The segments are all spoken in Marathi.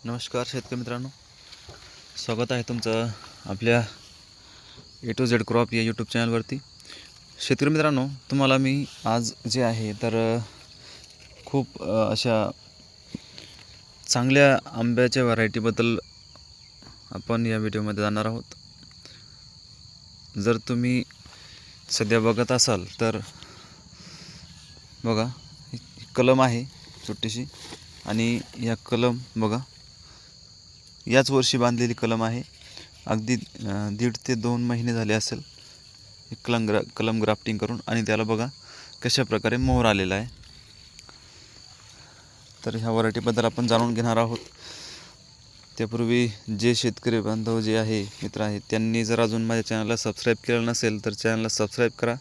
नमस्कार शेतकरी मित्रांनो, स्वागत आहे तुमचं आपल्या ए टू झेड क्रॉप या यूट्यूब चॅनलवरती। शेतकरी मित्रांनो, तुम्हाला मी आज जे आहे तर खूप अशा चांगल्या आंब्याच्या व्हरायटीबद्दल आपण या व्हिडिओमध्ये जाणार आहोत। जर तुम्ही सध्या बघत असाल तर बघा, ही कलम आहे छोटीशी, आणि या कलम बघा याच वर्षी बांधलेली कलम आहे। अगदी 1.5 ते 2 महिने झाले असेल कलम ग्राफ्टिंग करून, आणि त्याला बघा कशा प्रकारे मोहर आलेला आहे। तर ह्या व्हरायटीबद्दल आपण जाणून घेणार आहोत। त्यापूर्वी जे शेतकरी बांधव जे आहे मित्र आहेत, त्यांनी जर अजून माझ्या चॅनलला सबस्क्राईब केलं नसेल तर चॅनलला सबस्क्राईब करा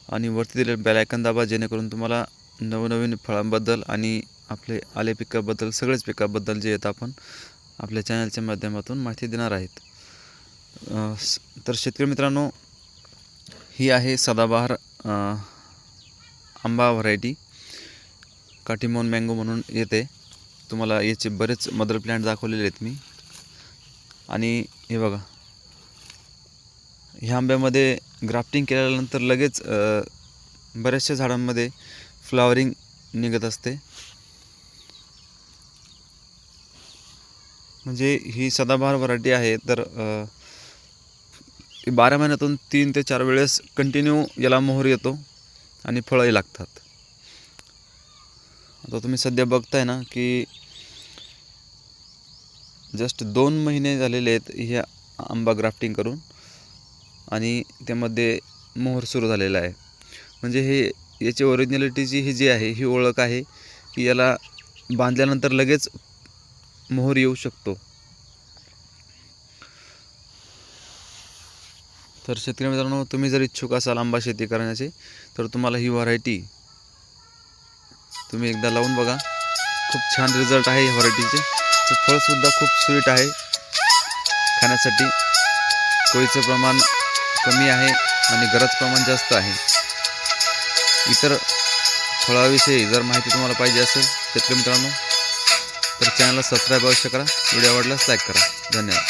आणि वरती दिलेलं बेल आयकॉन दाबा, जेणेकरून तुम्हाला नवनवीन फळांबद्दल आणि आपले आले पिकाबद्दल, सगळेच पिकाबद्दल जे आहेत आपण आपल्या चॅनलच्या माध्यमातून माहिती देणार आहेत। तर शेतकरी मित्रांनो, ही आहे सदाबहार आंबा व्हरायटी, काटीमोन मँगो म्हणून येते। तुम्हाला याचे बरेच मदर प्लांट दाखवलेले आहेत मी। आणि हे बघा, ह्या आंब्यामध्ये ग्राफ्टिंग केल्यानंतर लगेच बऱ्याचशा झाडांमध्ये फ्लावरिंग निघत असते। म्हणजे ही सदाबहार व्हरायटी आहे, तर 12 महिन्यातून 3 ते 4 वेळेस कंटिन्यू याला मोहर येतो आणि फळंही लागतात। आता तुम्ही सध्या बघताय ना की जस्ट 2 महिने झालेले आहेत ह्या आंबा ग्राफ्टिंग करून, आणि त्यामध्ये मोहर सुरू झालेला आहे। म्हणजे हे याची ओरिजिनॅलिटीची ही जी आहे ही ओळख आहे की याला बांधल्यानंतर लगेच मोहर येऊ शकतो। तर शेतकरी मित्रांनो, तुम्ही जर इच्छुक असाल आंबा शेती करण्याचे, तर तुम्हाला ही व्हरायटी तुम्ही एकदा लावून बघा। खूप छान रिझल्ट आहे या व्हरायटीचे। तर फळसुद्धा खूप स्वीट आहे खाण्यासाठी, कोळीचं प्रमाण कमी आहे आणि गरज प्रमाण जास्त आहे। इतर फळाविषयी जर माहिती तुम्हाला पाहिजे असेल शेतकरी मित्रांनो, तर चॅनलला सबस्क्राईब अवश्य करा। व्हिडिओ आवडल्यास लाईक करा। धन्यवाद।